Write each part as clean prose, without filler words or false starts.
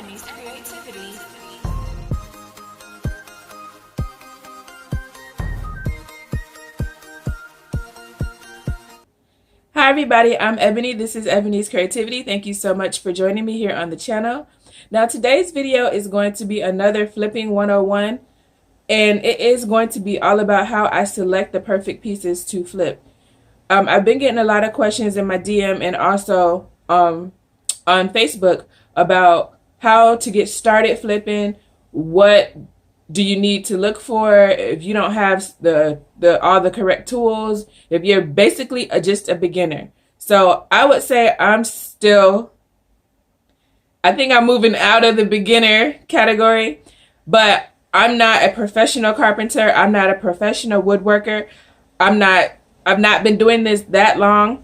Ebonee's creativity. Hi everybody, I'm Ebony. This is Ebonee's Creativity. Thank you so much for joining me here on the channel. Now today's video is going to be another flipping 101, and it is going to be all about how I select the perfect pieces to flip. I've been getting a lot of questions in my DM and also on Facebook about how to get started flipping. What do you need to look for if you don't have all the correct tools, if you're basically just a beginner? So I would say I think I'm moving out of the beginner category, but I'm not a professional carpenter. I'm not a professional woodworker. I've not been doing this that long.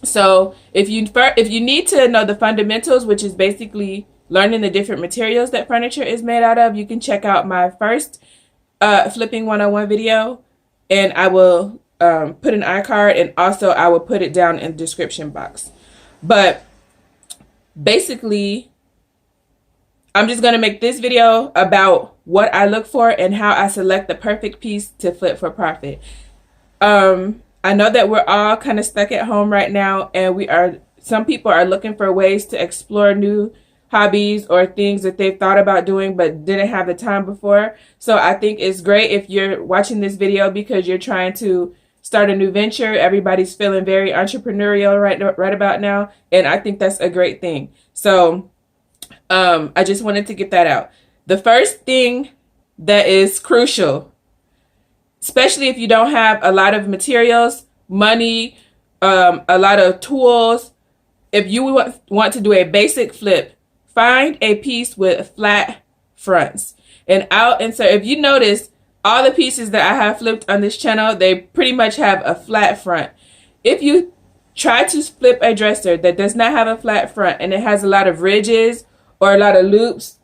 So if you need to know the fundamentals, which is basically learning the different materials that furniture is made out of, you can check out my first flipping 101 video, and I will put an iCard, and also I will put it down in the description box. But basically, I'm just going to make this video about what I look for and how I select the perfect piece to flip for profit. I know that we're all kind of stuck at home right now, and some people are looking for ways to explore new hobbies or things that they've thought about doing but didn't have the time before. So I think it's great if you're watching this video because you're trying to start a new venture. Everybody's feeling very entrepreneurial right about now, and I think that's a great thing. So I just wanted to get that out. The first thing that is crucial, especially if you don't have a lot of materials, money, a lot of tools, if you want to do a basic flip, find a piece with flat fronts. And so if you notice, all the pieces that I have flipped on this channel, they pretty much have a flat front. If you try to flip a dresser that does not have a flat front and it has a lot of ridges or a lot of loops,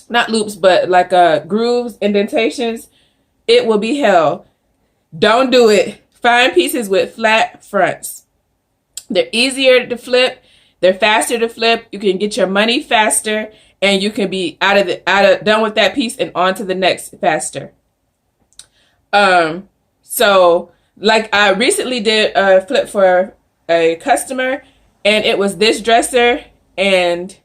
not loops, but like grooves, indentations, it will be hell. Don't do it. Find pieces with flat fronts. They're easier to flip. They're faster to flip. You can get your money faster, and you can be done with that piece and on to the next faster. So like I recently did a flip for a customer, and it was this dresser, and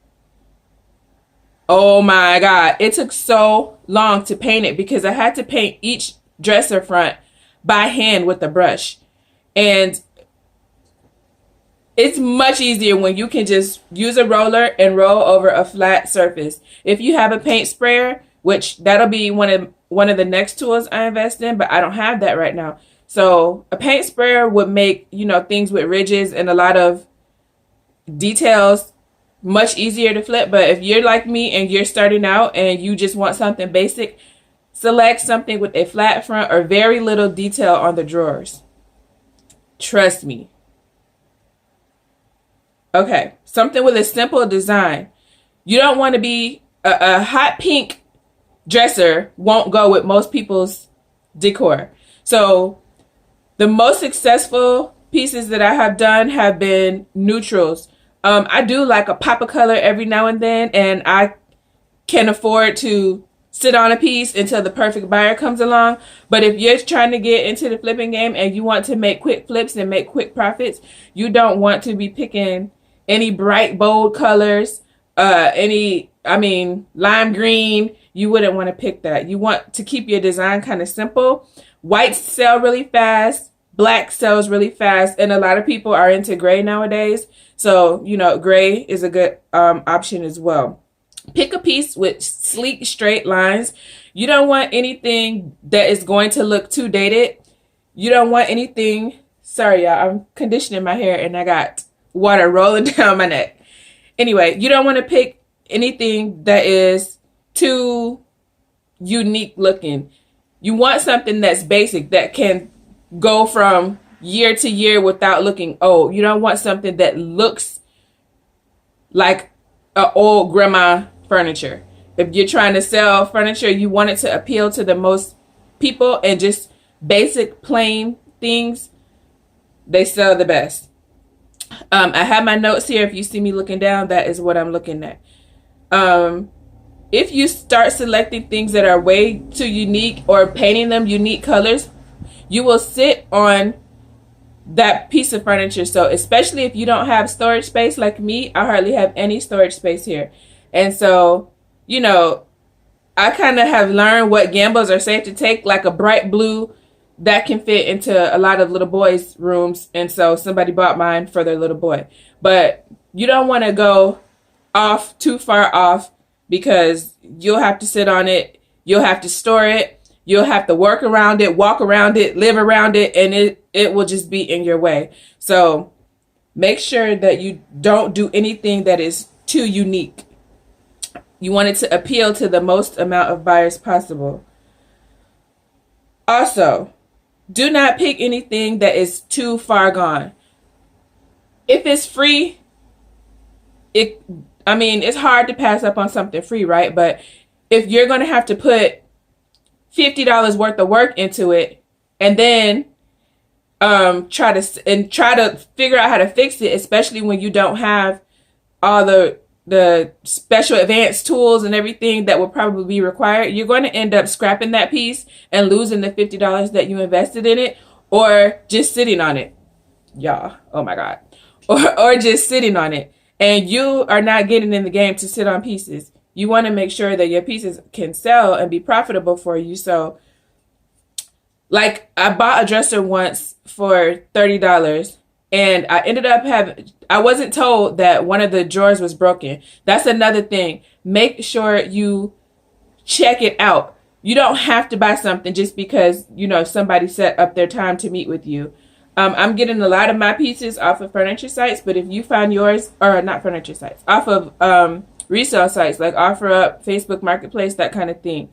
oh my God, it took so long to paint it because I had to paint each dresser front by hand with a brush. And it's much easier when you can just use a roller and roll over a flat surface. If you have a paint sprayer, which that'll be one of the next tools I invest in, but I don't have that right now. So a paint sprayer would make, things with ridges and a lot of details much easier to flip. But if you're like me and you're starting out and you just want something basic, select something with a flat front or very little detail on the drawers. Trust me. Okay, something with a simple design. You don't want to be a hot pink dresser won't go with most people's decor. So the most successful pieces that I have done have been neutrals. I do like a pop of color every now and then, and I can afford to sit on a piece until the perfect buyer comes along. But if you're trying to get into the flipping game and you want to make quick flips and make quick profits, you don't want to be picking any bright, bold colors, lime green. You wouldn't want to pick that. You want to keep your design kind of simple. Whites sell really fast. Black sells really fast. And a lot of people are into gray nowadays. So, gray is a good option as well. Pick a piece with sleek, straight lines. You don't want anything that is going to look too dated. You don't want anything. Sorry, y'all. I'm conditioning my hair and I got water rolling down my neck. Anyway, you don't want to pick anything that is too unique looking. You want something that's basic, that can go from year to year without looking old. You don't want something that looks like an old grandma furniture. If you're trying to sell furniture, you want it to appeal to the most people, and just basic plain things, they sell the best. I have my notes here. If you see me looking down, that is what I'm looking at. Um, if you start selecting things that are way too unique or painting them unique colors, you will sit on that piece of furniture. So especially if you don't have storage space like me, I hardly have any storage space here. And so, you know, I kind of have learned what gambles are safe to take, like a bright blue that can fit into a lot of little boys' rooms. And so somebody bought mine for their little boy. But you don't want to go off too far off, because you'll have to sit on it, you'll have to store it, you'll have to work around it, walk around it, live around it, and it will just be in your way. So make sure that you don't do anything that is too unique. You want it to appeal to the most amount of buyers possible. Also, do not pick anything that is too far gone. If it's free, it's hard to pass up on something free, right? But if you're going to have to put $50 worth of work into it, and then try to figure out how to fix it, especially when you don't have all the special advanced tools and everything that will probably be required, you're going to end up scrapping that piece and losing the $50 that you invested in it, or just sitting on it. Y'all, oh my God. Or just sitting on it. And you are not getting in the game to sit on pieces. You want to make sure that your pieces can sell and be profitable for you. So, like, I bought a dresser once for $30, and I wasn't told that one of the drawers was broken. That's another thing. Make sure you check it out. You don't have to buy something just because, somebody set up their time to meet with you. I'm getting a lot of my pieces off of furniture sites, but if you find yours, or not furniture sites, off of resale sites like OfferUp, Facebook Marketplace, that kind of thing.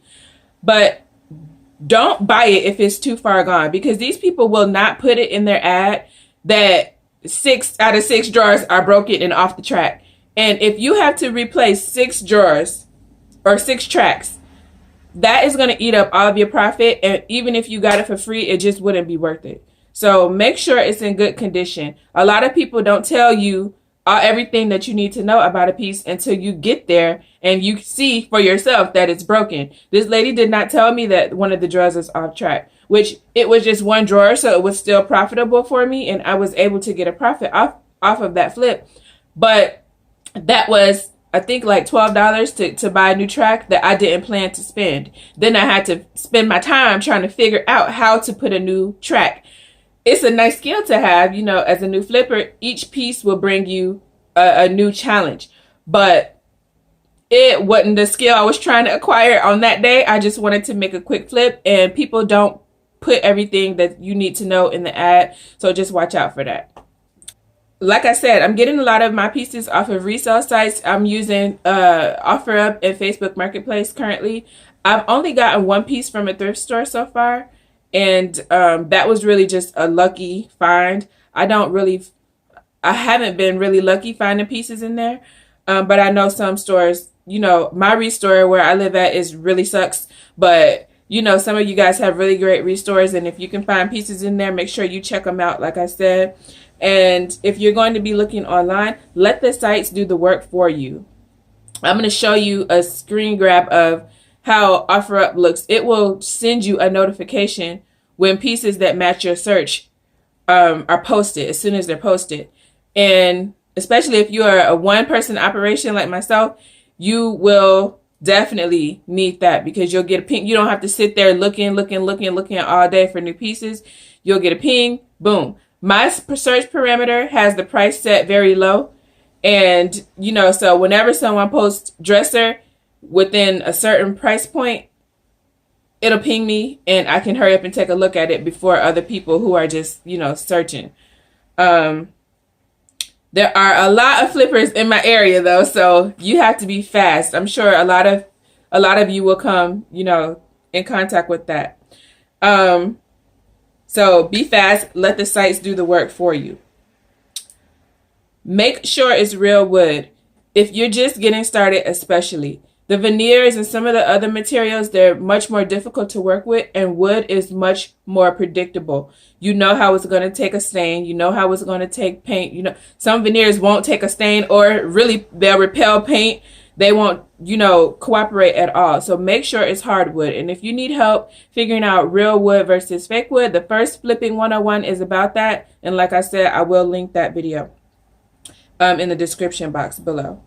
But don't buy it if it's too far gone, because these people will not put it in their ad that 6 out of 6 drawers are broken and off the track. And if you have to replace 6 drawers or 6 tracks, that is going to eat up all of your profit. And even if you got it for free, it just wouldn't be worth it. So make sure it's in good condition. A lot of people don't tell you everything that you need to know about a piece until you get there and you see for yourself that it's broken. This lady did not tell me that one of the drawers is off track, which it was just one drawer, so it was still profitable for me, and I was able to get a profit off of that flip. But that was, I think, like $12 to buy a new track that I didn't plan to spend. Then I had to spend my time trying to figure out how to put a new track. It's a nice skill to have, as a new flipper. Each piece will bring you a new challenge, but it wasn't the skill I was trying to acquire on that day. I just wanted to make a quick flip, and people don't put everything that you need to know in the ad, so just watch out for that. Like I said, I'm getting a lot of my pieces off of resale sites. I'm using OfferUp and Facebook Marketplace currently. I've only gotten one piece from a thrift store so far, and that was really just a lucky find. I haven't been really lucky finding pieces in there, but I know some stores, my restore where I live at is really sucks, but some of you guys have really great restores, and if you can find pieces in there, make sure you check them out, like I said. And if you're going to be looking online, let the sites do the work for you. I'm going to show you a screen grab of how OfferUp looks. It will send you a notification when pieces that match your search are posted, as soon as they're posted. And especially if you are a one-person operation like myself, you will definitely need that, because you'll get a ping. You don't have to sit there looking all day for new pieces. You'll get a ping, boom. My search parameter has the price set very low. And, so whenever someone posts dresser within a certain price point, it'll ping me and I can hurry up and take a look at it before other people who are just, searching. There are a lot of flippers in my area though, so you have to be fast. I'm sure a lot of you will come, in contact with that. So be fast, let the sites do the work for you. Make sure it's real wood. If you're just getting started, especially. The veneers and some of the other materials, they're much more difficult to work with, and wood is much more predictable. You know how it's going to take a stain. You know how it's going to take paint. Some veneers won't take a stain, or really they'll repel paint. they won't, cooperate at all. So make sure it's hardwood. And if you need help figuring out real wood versus fake wood, the first flipping 101 is about that. And like I said, I will link that video in the description box below.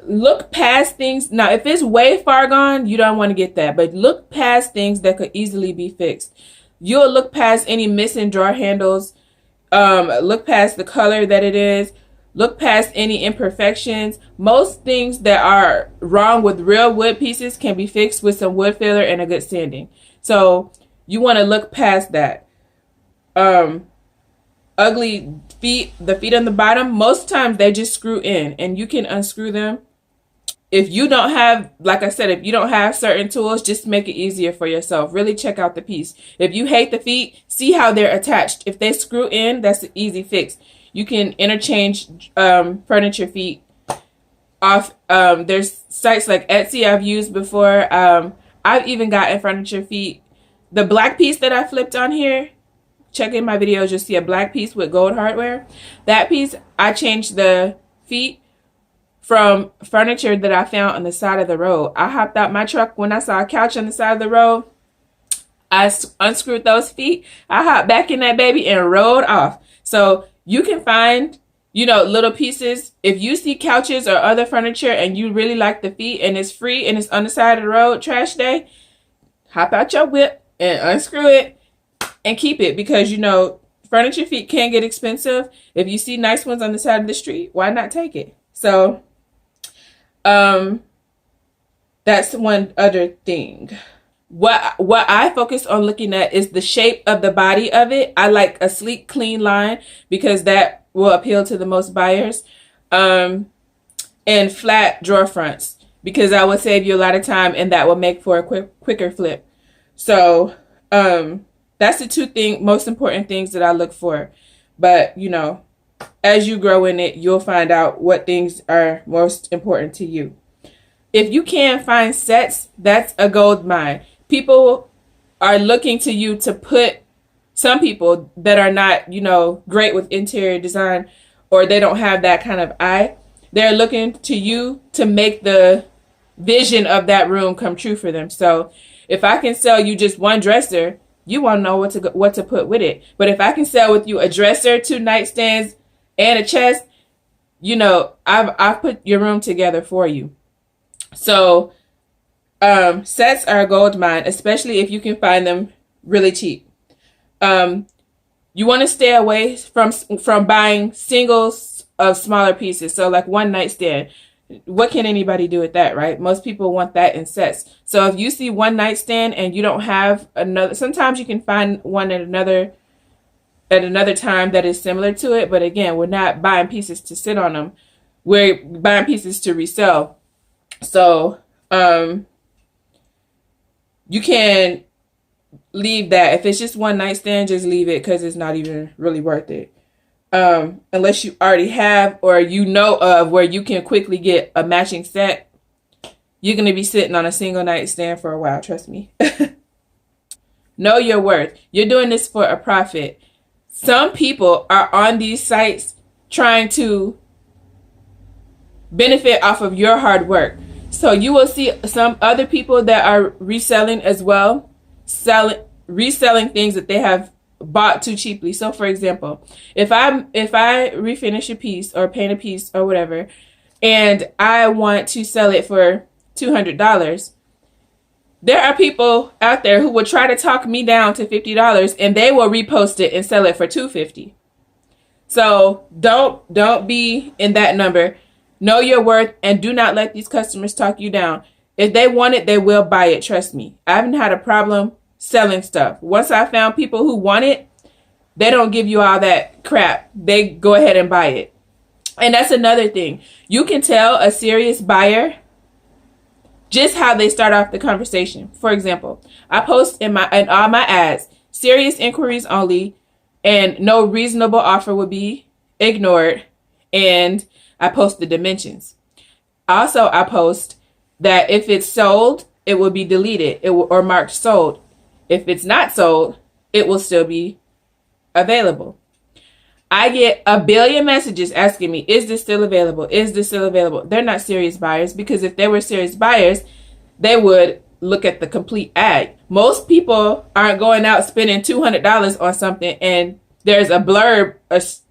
Look past things. Now, if it's way far gone, you don't want to get that, but look past things that could easily be fixed. You'll look past any missing drawer handles, look past the color that it is, look past any imperfections. Most things that are wrong with real wood pieces can be fixed with some wood filler and a good sanding. So you want to look past that. Ugly feet, the feet on the bottom, most times they just screw in and you can unscrew them. If you don't have, like I said, if you don't have certain tools, just make it easier for yourself. Really check out the piece. If you hate the feet, see how they're attached. If they screw in, that's an easy fix. You can interchange furniture feet off. There's sites like Etsy I've used before. I've even gotten furniture feet. The black piece that I flipped on here, check in my videos, you'll see a black piece with gold hardware. That piece, I changed the feet from furniture that I found on the side of the road. I hopped out my truck when I saw a couch on the side of the road. I unscrewed those feet. I hopped back in that baby and rode off. So you can find, little pieces. If you see couches or other furniture and you really like the feet and it's free and it's on the side of the road, trash day, hop out your whip and unscrew it and keep it, because, furniture feet can get expensive. If you see nice ones on the side of the street, why not take it? So that's one other thing. What I focus on looking at is the shape of the body of it. I like a sleek, clean line because that will appeal to the most buyers. And flat drawer fronts, because that will save you a lot of time and that will make for a quicker flip. So that's the two most important things that I look for. But, as you grow in it, you'll find out what things are most important to you. If you can find sets, that's a gold mine. People are looking to you to put, some people that are not, great with interior design, or they don't have that kind of eye, they're looking to you to make the vision of that room come true for them. So if I can sell you just one dresser, you want to know what to put with it. But if I can sell with you a dresser, 2 nightstands, and a chest, I've put your room together for you. So sets are a gold mine, especially if you can find them really cheap. You want to stay away from buying singles of smaller pieces. So like 1 nightstand. What can anybody do with that, right? Most people want that in sets. So if you see 1 nightstand and you don't have another, sometimes you can find one at another time that is similar to it. But again, we're not buying pieces to sit on them. We're buying pieces to resell. So you can leave that. If it's just 1 nightstand, just leave it, because it's not even really worth it. Unless you already have, or of where you can quickly get a matching set, you're going to be sitting on a single nightstand for a while. Trust me. Know your worth. You're doing this for a profit. Some people are on these sites trying to benefit off of your hard work. So you will see some other people that are reselling as well, reselling things that they have bought too cheaply. So for example, if I refinish a piece or paint a piece or whatever, and I want to sell it for $200, there are people out there who will try to talk me down to $50, and they will repost it and sell it for $250. So don't be in that number. Know your worth, and do not let these customers talk you down. If they want it, they will buy it. Trust me. I haven't had a problem selling stuff. Once I found people who want it, they don't give you all that crap. They go ahead and buy it. And that's another thing. You can tell a serious buyer just how they start off the conversation. For example, I post in all my ads, serious inquiries only, and no reasonable offer would be ignored. And I post the dimensions. Also, I post that if it's sold, it will be deleted or marked sold. If it's not sold, it will still be available. I get a billion messages asking me, is this still available? Is this still available? They're not serious buyers, because if they were serious buyers, they would look at the complete ad. Most people aren't going out spending $200 on something and there's a blurb.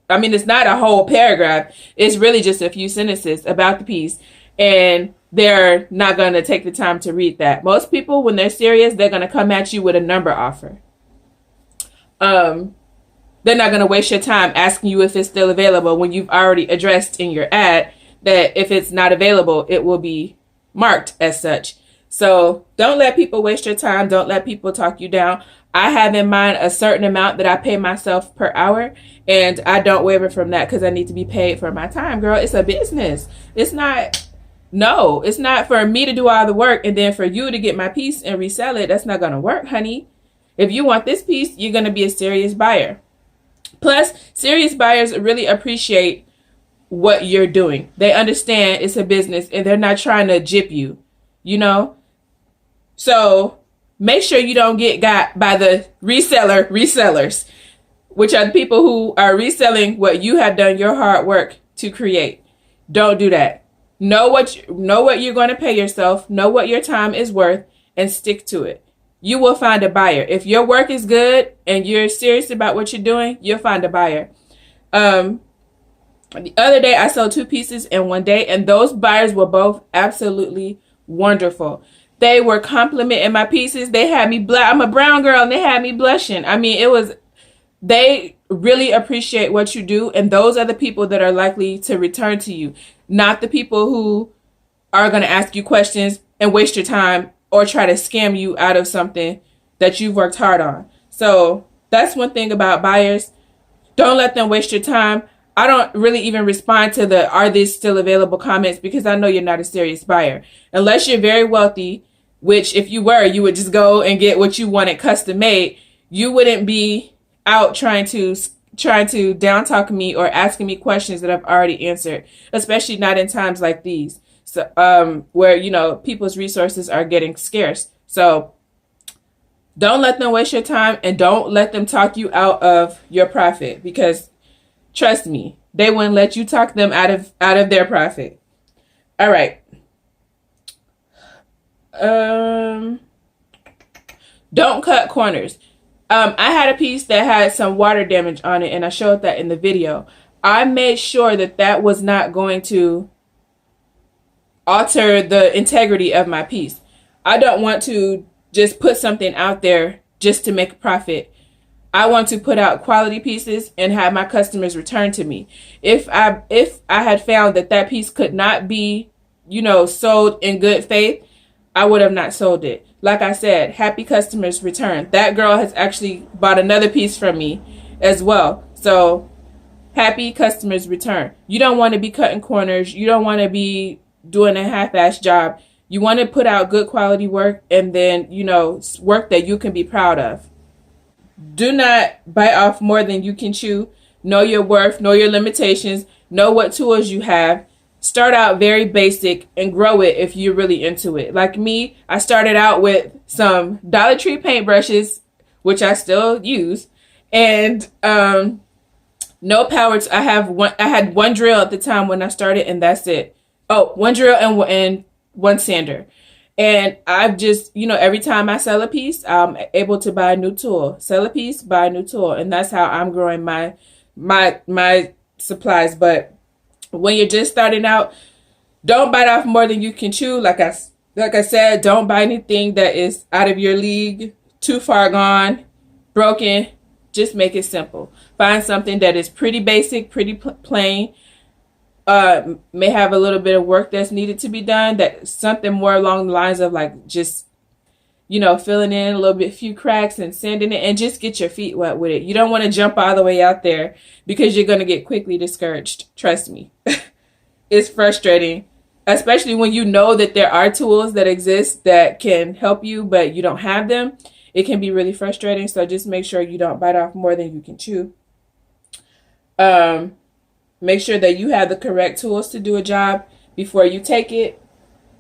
I mean, it's not a whole paragraph. It's really just a few sentences about the piece. And they're not going to take the time to read that. Most people, when they're serious, they're going to come at you with a number offer. They're not going to waste your time asking you if it's still available when you've already addressed in your ad that if it's not available, it will be marked as such. So don't let people waste your time. Don't let people talk you down. I have in mind a certain amount that I pay myself per hour, and I don't waver from that because I need to be paid for my time, girl. It's a business. It's not for me to do all the work and then for you to get my piece and resell it. That's not going to work, honey. If you want this piece, you're going to be a serious buyer. Plus, serious buyers really appreciate what you're doing. They understand it's a business and they're not trying to gyp you, you know? So make sure you don't get got by the resellers, which are the people who are reselling what you have done your hard work to create. Don't do that. Know what you're going to pay yourself, know what your time is worth, and stick to it. You will find a buyer. If your work is good and you're serious about what you're doing, you'll find a buyer. The other day I sold 2 pieces in one day, and those buyers were both absolutely wonderful. They were complimenting my pieces. They had me I'm a brown girl, and they had me blushing. I mean, they really appreciate what you do, and those are the people that are likely to return to you, not the people who are going to ask you questions and waste your time or try to scam you out of something that you've worked hard on. So that's one thing about buyers. Don't let them waste your time. I don't really even respond to the "are these still available" comments because I know you're not a serious buyer. Unless you're very wealthy, which if you were, you would just go and get what you wanted custom made. You wouldn't be out trying to down talk me or asking me questions that I've already answered, especially not in times like these. So, where, you know, people's resources are getting scarce. So don't let them waste your time, and don't let them talk you out of your profit, because trust me, they wouldn't let you talk them out of their profit. All right. Don't cut corners. I had a piece that had some water damage on it, and I showed that in the video. I made sure that was not going to alter the integrity of my piece. I don't want to just put something out there just to make a profit. I want to put out quality pieces and have my customers return to me. If I had found that piece could not be, you know, sold in good faith, I would have not sold it. Like I said, happy customers return. That girl has actually bought another piece from me as well. So happy customers return. You don't want to be cutting corners. You don't want to be doing a half-assed job. You want to put out good quality work, and then, you know, work that you can be proud of. Do not bite off more than you can chew. Know your worth, know your limitations, know what tools you have. Start out very basic and grow it if you're really into it. Like me, I started out with some Dollar Tree paintbrushes, which I still use, and no power. I had one drill at the time when I started, and that's it. Oh, one drill and one sander. And I've just, you know, every time I sell a piece, I'm able to buy a new tool. Sell a piece, buy a new tool. And that's how I'm growing my supplies. But when you're just starting out, don't bite off more than you can chew. Like I said, don't buy anything that is out of your league, too far gone, broken. Just make it simple. Find something that is pretty basic, pretty plain. May have a little bit of work that's needed to be done, that something more along the lines of like just, you know, filling in a little bit, few cracks and sanding it, and just get your feet wet with it. You don't want to jump all the way out there because you're going to get quickly discouraged. Trust me. It's frustrating, especially when you know that there are tools that exist that can help you, but you don't have them. It can be really frustrating. So just make sure you don't bite off more than you can chew. Make sure that you have the correct tools to do a job before you take it.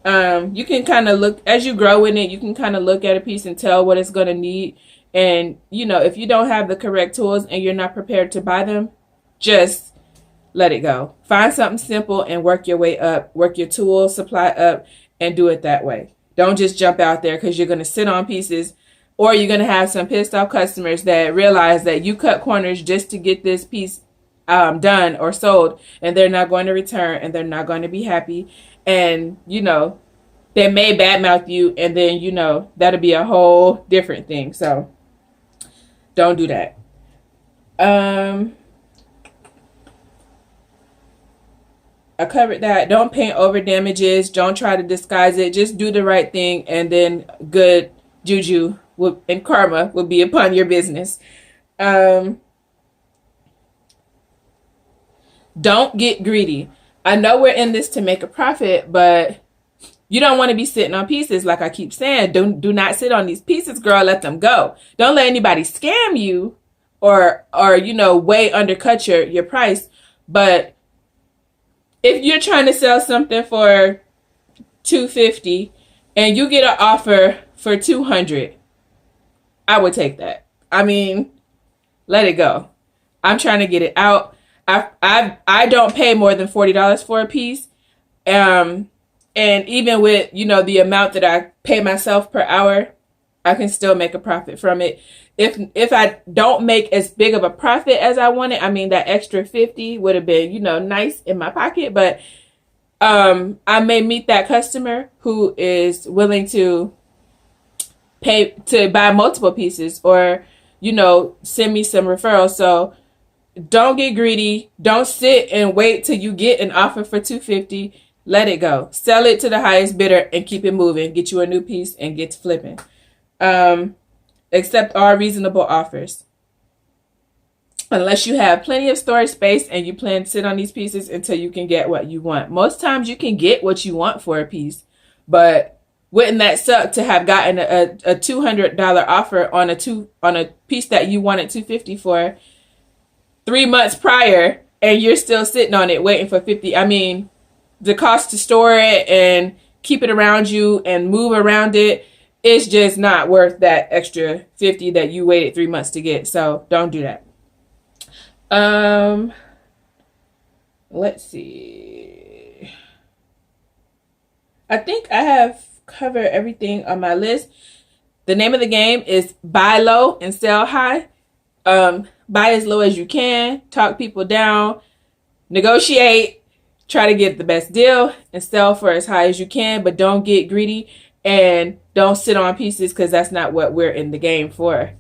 You can kind of look, as you grow in it, you can kind of look at a piece and tell what it's going to need. And, you know, if you don't have the correct tools and you're not prepared to buy them, just let it go. Find something simple and work your way up. Work your tool supply up and do it that way. Don't just jump out there, because you're going to sit on pieces, or you're going to have some pissed off customers that realize that you cut corners just to get this piece done or sold, and they're not going to return, and they're not going to be happy. And, you know, they may badmouth you, and then, you know, that'll be a whole different thing. So don't do that. I covered that. Don't paint over damages. Don't try to disguise it. Just do the right thing, and then good juju and karma will be upon your business. Don't get greedy. I know we're in this to make a profit, but you don't want to be sitting on pieces. Like I keep saying, do not sit on these pieces, girl. Let them go. Don't let anybody scam you or you know, way undercut your price. But if you're trying to sell something for $250 and you get an offer for $200, I would take that. I mean, let it go. I'm trying to get it out. I don't pay more than $40 for a piece. And even with, you know, the amount that I pay myself per hour, I can still make a profit from it. If I don't make as big of a profit as I wanted, I mean, that extra 50 would have been, you know, nice in my pocket. But I may meet that customer who is willing to pay to buy multiple pieces, or, you know, send me some referrals. So don't get greedy. Don't sit and wait till you get an offer for $250. Let it go. Sell it to the highest bidder and keep it moving. Get you a new piece and get to flipping. Accept all reasonable offers. Unless you have plenty of storage space and you plan to sit on these pieces until you can get what you want. Most times you can get what you want for a piece, but wouldn't that suck to have gotten a $200 offer on a piece that you wanted $250 for 3 months prior, and you're still sitting on it waiting for $50? I mean, the cost to store it and keep it around you and move around it, it's just not worth that extra $50 that you waited 3 months to get. So don't do that. Let's see. I think I have covered everything on my list. The name of the game is buy low and sell high. Buy as low as you can, talk people down, negotiate, try to get the best deal, and sell for as high as you can, but don't get greedy and don't sit on pieces, because that's not what we're in the game for.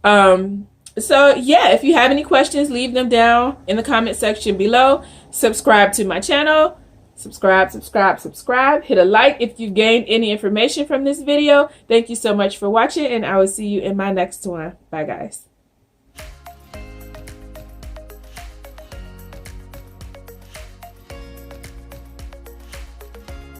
So yeah, if you have any questions, leave them down in the comment section below. Subscribe to my channel. Subscribe. Hit a like if you gained any information from this video. Thank you so much for watching, and I will see you in my next one. Bye, guys.